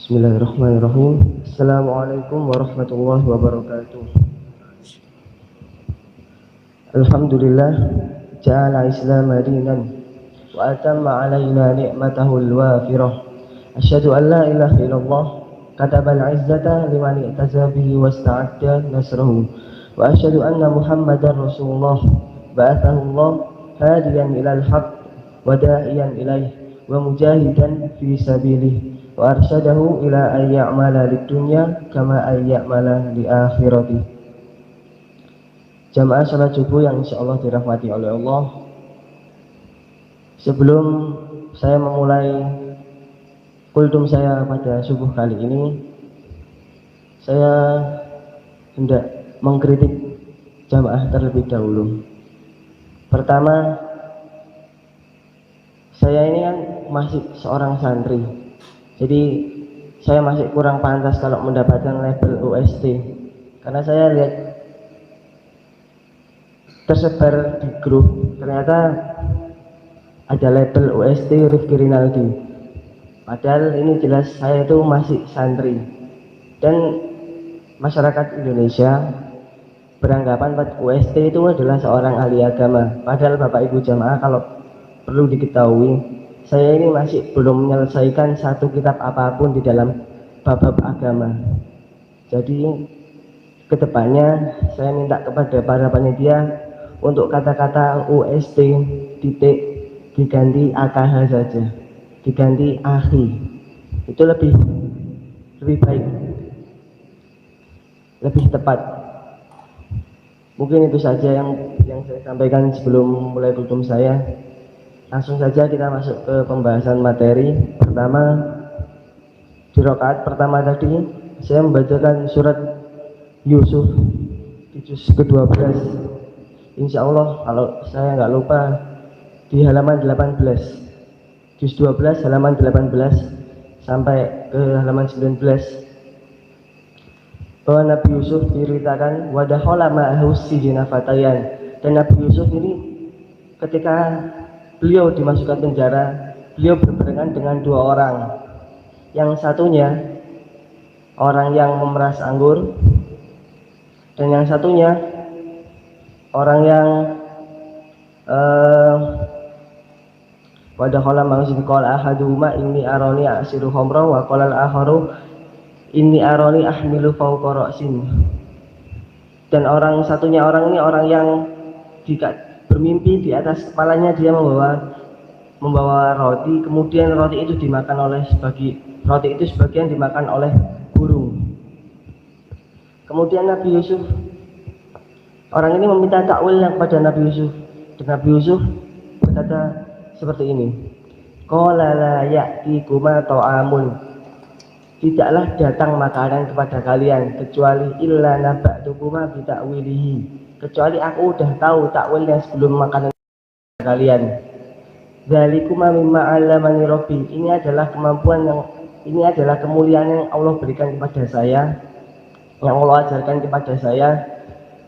Bismillahirrahmanirrahim. Assalamualaikum warahmatullahi wabarakatuh. Alhamdulillah ja'ala Islam dinan wa atamma alaina ni'matahu al-wafirah. Asyhadu an la ilaha illallah katabal izzata liman i'taza bihi wasta'adda nasrahu. Wa asyhadu anna Muhammadar Rasulullah ba'athahu Allah hadiyan ilal haqq wa da'iyan ilaih wa mujahidan fi sabilihi wa arsyadahu ila an ya'mala lid dunya kama an ya'mala li akhirati. Jamaah salat subuh yang insyaallah dirahmati oleh Allah, sebelum saya memulai kultum saya pada subuh kali ini, saya hendak mengkritik jamaah terlebih dahulu. Pertama, saya ini kan masih seorang santri, jadi saya masih kurang pantas kalau mendapatkan label UST, karena saya lihat tersebar di grup ternyata ada label UST Rifki Rinaldi, padahal ini jelas saya itu masih santri. Dan masyarakat Indonesia beranggapan UST itu adalah seorang ahli agama, padahal Bapak Ibu jamaah kalau perlu diketahui, saya ini masih belum menyelesaikan satu kitab apapun di dalam bab-bab agama. Jadi kedepannya saya minta kepada para panitia untuk kata-kata UST titik diganti AKH saja, diganti akhi, itu lebih baik, lebih tepat. Mungkin itu saja yang saya sampaikan sebelum mulai kultum saya. Langsung saja kita masuk ke pembahasan materi. Pertama, di rakaat pertama tadi saya membacakan surat Yusuf di juz ke-12. Insya Allah kalau saya nggak lupa di halaman 18, juz 12 halaman 18 sampai ke halaman 19, bahwa Nabi Yusuf diceritakan wadakhala ma'ahu sijna fatayan, dan Nabi Yusuf ini ketika beliau dimasukkan penjara, beliau berbarengan dengan dua orang. Yang satunya orang yang memeras anggur, dan yang satunya orang yang wadakhala ma'ahu qala ahaduhuma inni arani asiru khamra wa qala al-akharu inni arani ahmilu fawqa ra'sin. Dan orang satunya orang ini orang yang bermimpi di atas kepalanya dia membawa roti, kemudian roti itu sebagian dimakan oleh burung. Kemudian Nabi Yusuf, orang ini meminta takwil kepada Nabi Yusuf, dan Nabi Yusuf berkata seperti ini, qala la ya'tikuma ta'amun, tidaklah datang makanan kepada kalian kecuali illa naba'tukuma bi ta'wilihi, kecuali aku udah tahu takwilnya sebelum makanan kalian. Zalikuma mimma 'allamani rabbi, ini adalah kemuliaan yang Allah berikan kepada saya, yang Allah ajarkan kepada saya.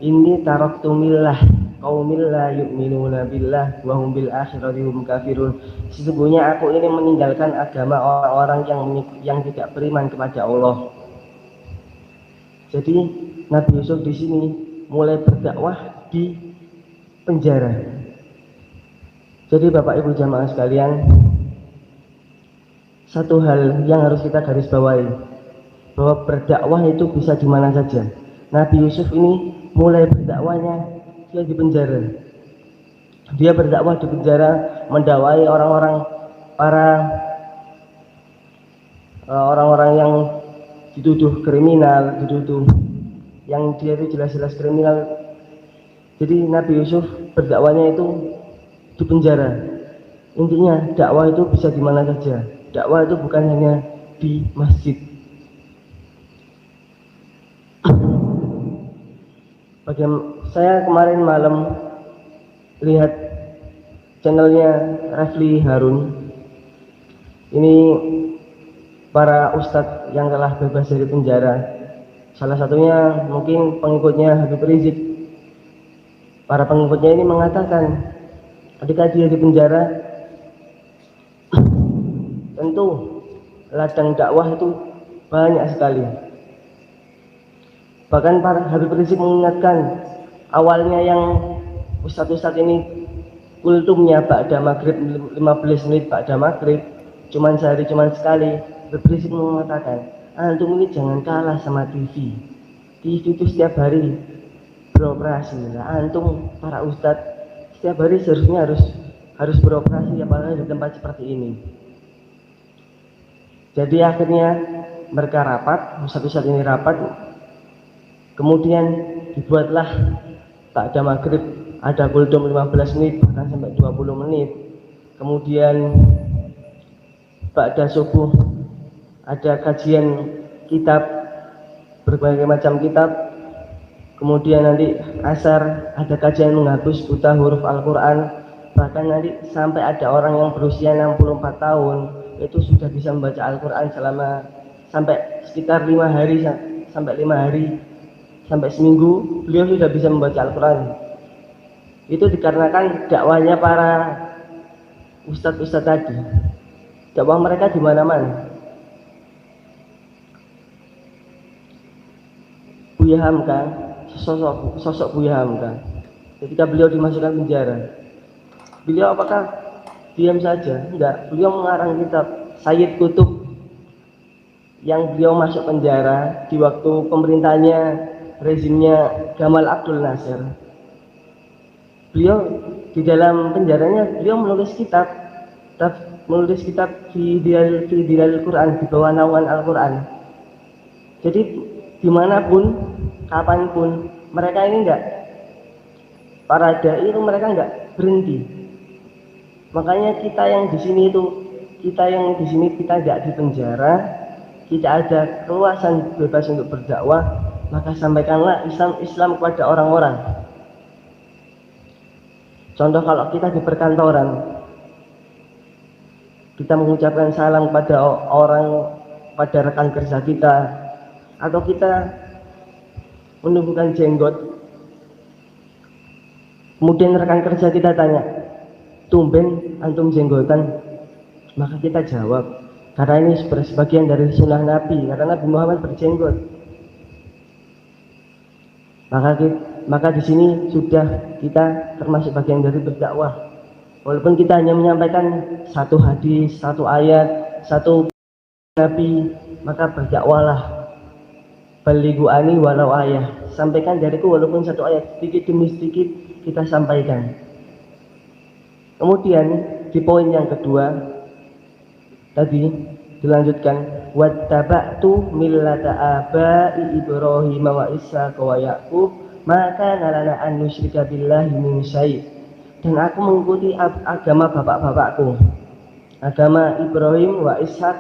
Ini taraktu millah qaumil la yu'minuna billah wa hum bil akhirati hum kafirun, sesungguhnya aku ini meninggalkan agama orang-orang yang tidak beriman kepada Allah. Jadi Nabi Yusuf di sini mulai berdakwah di penjara. Jadi Bapak Ibu jamaah sekalian, satu hal yang harus kita garis bawahi, bahwa berdakwah itu bisa di mana saja. Nabi Yusuf ini mulai berdakwahnya dia di penjara. Dia berdakwah di penjara, mendakwahi orang-orang yang dituduh kriminal, yang dia itu jelas-jelas kriminal. Jadi Nabi Yusuf berdakwahnya itu di penjara. Intinya dakwah itu bisa di mana saja. Dakwah itu bukan hanya di masjid. Saya kemarin malam lihat channelnya Refli Harun. Ini para ustadz yang telah bebas dari penjara. Salah satunya mungkin pengikutnya Habib Rizik. Para pengikutnya ini mengatakan ketika dia di penjara, tentu ladang dakwah itu banyak sekali. Bahkan para Habib Rizik mengingatkan, awalnya yang ustadz-ustadz ini kultumnya ba'da maghrib 15 menit ba'da maghrib, cuman sehari cuman sekali. Habib Rizik mengatakan, antum ini jangan kalah sama TV. TV itu setiap hari beroperasi. Nah, antum para ustadz setiap hari seharusnya harus beroperasi, apalagi di tempat seperti ini. Jadi akhirnya mereka rapat, ustadz-ustadz ini rapat, kemudian dibuatlah ba'da maghrib ada kultum 15 menit bahkan sampai 20 menit. Kemudian ba'da subuh ada kajian kitab, berbagai macam kitab. Kemudian nanti asar ada kajian menghapus buta huruf Al-Quran. Bahkan nanti sampai ada orang yang berusia 64 tahun itu sudah bisa membaca Al-Quran selama sampai sekitar 5 hari sampai 5 hari sampai seminggu beliau sudah bisa membaca Al-Quran. Itu dikarenakan dakwahnya para ustadz-ustadz tadi. Dakwah mereka di mana-mana. Buya Hamka, sosok Buya Hamka, ketika beliau dimasukkan penjara, beliau apakah diam saja? Enggak, beliau mengarang kitab Sayyid Qutb yang beliau masuk penjara di waktu pemerintahnya rezimnya Gamal Abdul Nasir. Beliau di dalam penjaranya beliau menulis kitab fi dilal Quran, di bawah naungan Al-Quran. Jadi dimanapun, kapanpun, mereka ini enggak, para dai itu mereka enggak berhenti. Makanya kita yang di sini kita enggak di penjara, kita ada keluasan bebas untuk berdakwah, maka sampaikanlah Islam kepada orang-orang. Contoh kalau kita di perkantoran, kita mengucapkan salam kepada orang, pada rekan kerja kita, atau kita menumbuhkan jenggot, kemudian rekan kerja kita tanya, tumben antum jenggotan, maka kita jawab, karena ini sebagian dari sunnah Nabi, karena Nabi Muhammad berjenggot. Maka di sini sudah kita termasuk bagian dari berdakwah. Walaupun kita hanya menyampaikan satu hadis, satu ayat, satu Nabi, maka berdakwalah. Balighu ani walau ayah, sampaikan dariku walaupun satu ayat, sedikit demi sedikit kita sampaikan. Kemudian di poin yang kedua tadi dilanjutkan, wattaba'tu millata abai Ibrahim wa Ishaq wa Yaqub maka nalana an nusyrika billahi min syai'. Dan aku mengikuti agama bapak-bapakku, agama Ibrahim wa Ishaq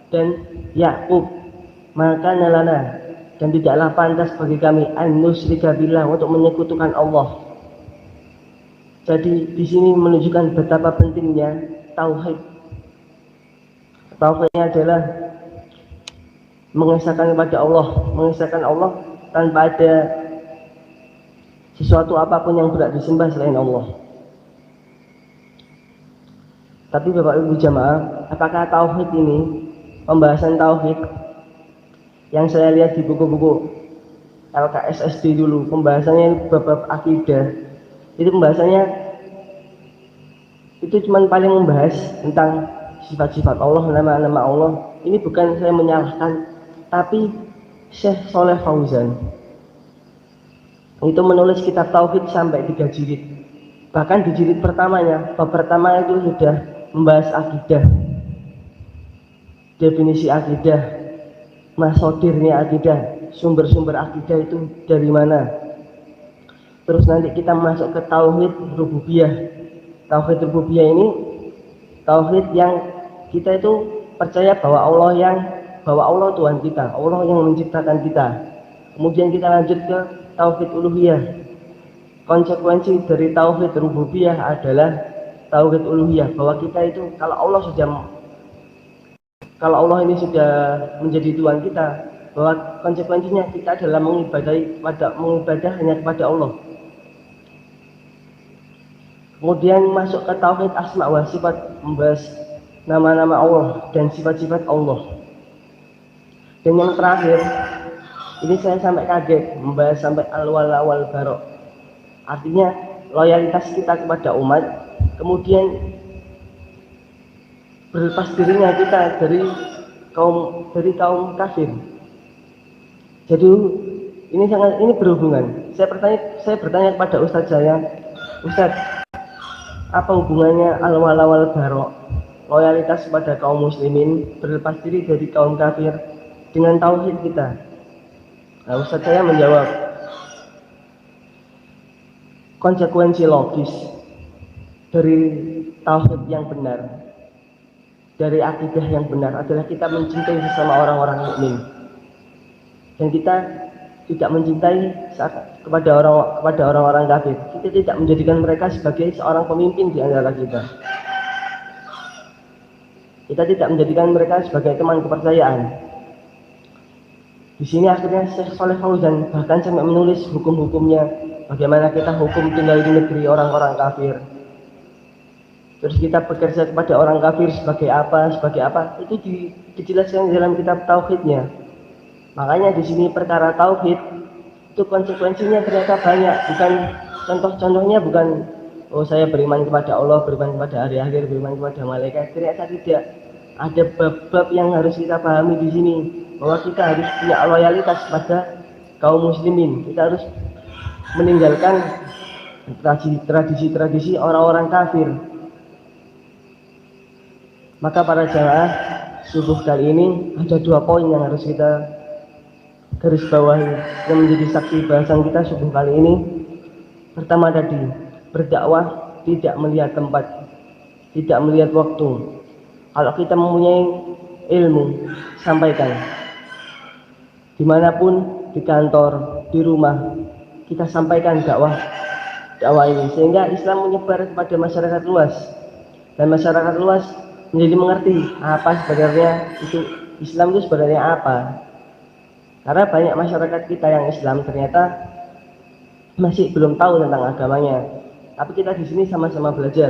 dan Yakub, maka nalana, dan tidaklah pantas bagi kami an nusyrika billah, untuk menyekutukan Allah. Jadi di sini menunjukkan betapa pentingnya tauhid. Tauhidnya adalah mengesahkan kepada Allah tanpa ada sesuatu apapun yang berhak disembah selain Allah. Tapi Bapak Ibu jamaah, apakah tauhid ini, pembahasan tauhid yang saya lihat di buku-buku LKSSD dulu, pembahasannya bab akidah, itu pembahasannya itu cuma paling membahas tentang sifat-sifat Allah, nama-nama Allah. Ini bukan saya menyalahkan, tapi Syekh Soleh Fauzan itu menulis kitab tauhid sampai 3 jilid. Bahkan di jilid pertamanya, bab pertama itu sudah membahas akidah, definisi akidah, masodirnya akidah, sumber-sumber akidah itu dari mana. Terus nanti kita masuk ke tauhid rububiyah. Tauhid rububiyah ini tauhid yang kita itu percaya bahwa Allah Tuhan kita, Allah yang menciptakan kita. Kemudian kita lanjut ke tauhid uluhiyah. Konsekuensi dari tauhid rububiyah adalah tauhid uluhiyah, bahwa kita itu kalau Allah ini sudah menjadi Tuhan kita, bahwa konsekuensinya kita adalah mengibadah hanya kepada Allah. Kemudian masuk ke tauhid asma wa sifat, membahas nama-nama Allah dan sifat-sifat Allah. Dan yang terakhir, ini saya sampai kaget membahas sampai al-wala wal bara. Artinya loyalitas kita kepada umat, kemudian berlepas dirinya kita dari kaum kafir. Jadi ini berhubungan. Saya bertanya kepada Ustadz saya, Ustadz, apa hubungannya al-wala wal bara, loyalitas kepada kaum muslimin, berlepas diri dari kaum kafir, dengan tauhid kita? Nah, Ustadz saya menjawab, konsekuensi logis dari tauhid yang benar, dari akidah yang benar adalah kita mencintai sesama orang-orang mukmin, dan kita tidak mencintai kepada orang-orang kafir. Kita tidak menjadikan mereka sebagai seorang pemimpin di antara kita. Kita tidak menjadikan mereka sebagai teman kepercayaan. Di sini akhirnya Syekh Shalih Fauzan bahkan sampai menulis hukum-hukumnya, bagaimana kita hukum tinggal di negeri orang-orang kafir. Terus kita bekerja kepada orang kafir sebagai apa, itu dijelaskan dalam kitab tauhidnya. Makanya di sini perkara tauhid itu konsekuensinya ternyata banyak. Bukan contohnya bukan saya beriman kepada Allah, beriman kepada hari akhir, beriman kepada malaikat. Ternyata tidak. Ada bab-bab yang harus kita pahami di sini, bahwa kita harus punya loyalitas pada kaum muslimin. Kita harus meninggalkan tradisi-tradisi orang-orang kafir. Maka para jamaah subuh kali ini ada 2 poin yang harus kita garis bawahi yang menjadi saksi bahasan kita subuh kali ini. Pertama tadi, berdakwah tidak melihat tempat, tidak melihat waktu. Kalau kita mempunyai ilmu, sampaikan dimanapun, di kantor, di rumah, kita sampaikan dakwah ini, sehingga Islam menyebar kepada masyarakat luas, dan masyarakat luas menjadi mengerti apa sebenarnya itu Islam itu sebenarnya apa. Karena banyak masyarakat kita yang Islam ternyata masih belum tahu tentang agamanya. Tapi kita di sini sama-sama belajar.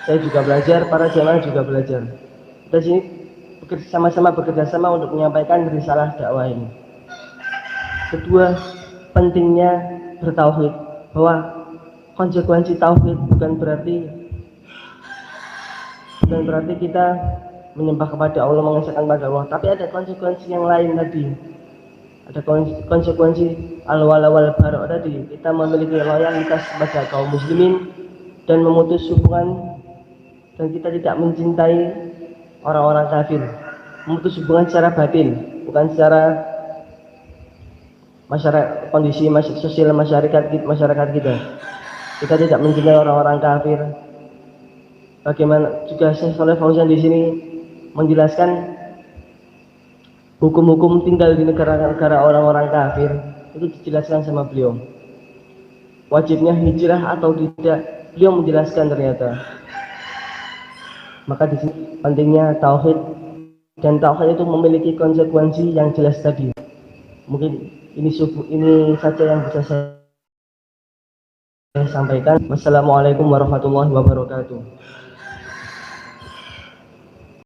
Saya juga belajar, para jamaah juga belajar. Kita di sini sama-sama bekerja sama untuk menyampaikan risalah dakwah ini. Kedua, pentingnya bertauhid, bahwa konsekuensi tauhid bukan berarti kita menyembah kepada Allah, mengesahkan kepada Allah, tapi ada konsekuensi yang lain tadi. Ada konsekuensi al-wala wal bara tadi. Kita memiliki loyalitas kepada kaum muslimin dan memutus hubungan, dan kita tidak mencintai orang-orang kafir. Memutus hubungan secara batin, bukan secara kondisi sosial masyarakat kita. Kita tidak mencintai orang-orang kafir. Bagaimana juga Syekh Shalih Fauzan di sini menjelaskan hukum-hukum tinggal di negara-negara orang-orang kafir, itu dijelaskan sama beliau. Wajibnya hijrah atau tidak, beliau menjelaskan ternyata. Maka di sini pentingnya tauhid, dan tauhid itu memiliki konsekuensi yang jelas tadi. Mungkin ini saja yang bisa saya sampaikan. Wassalamualaikum warahmatullahi wabarakatuh.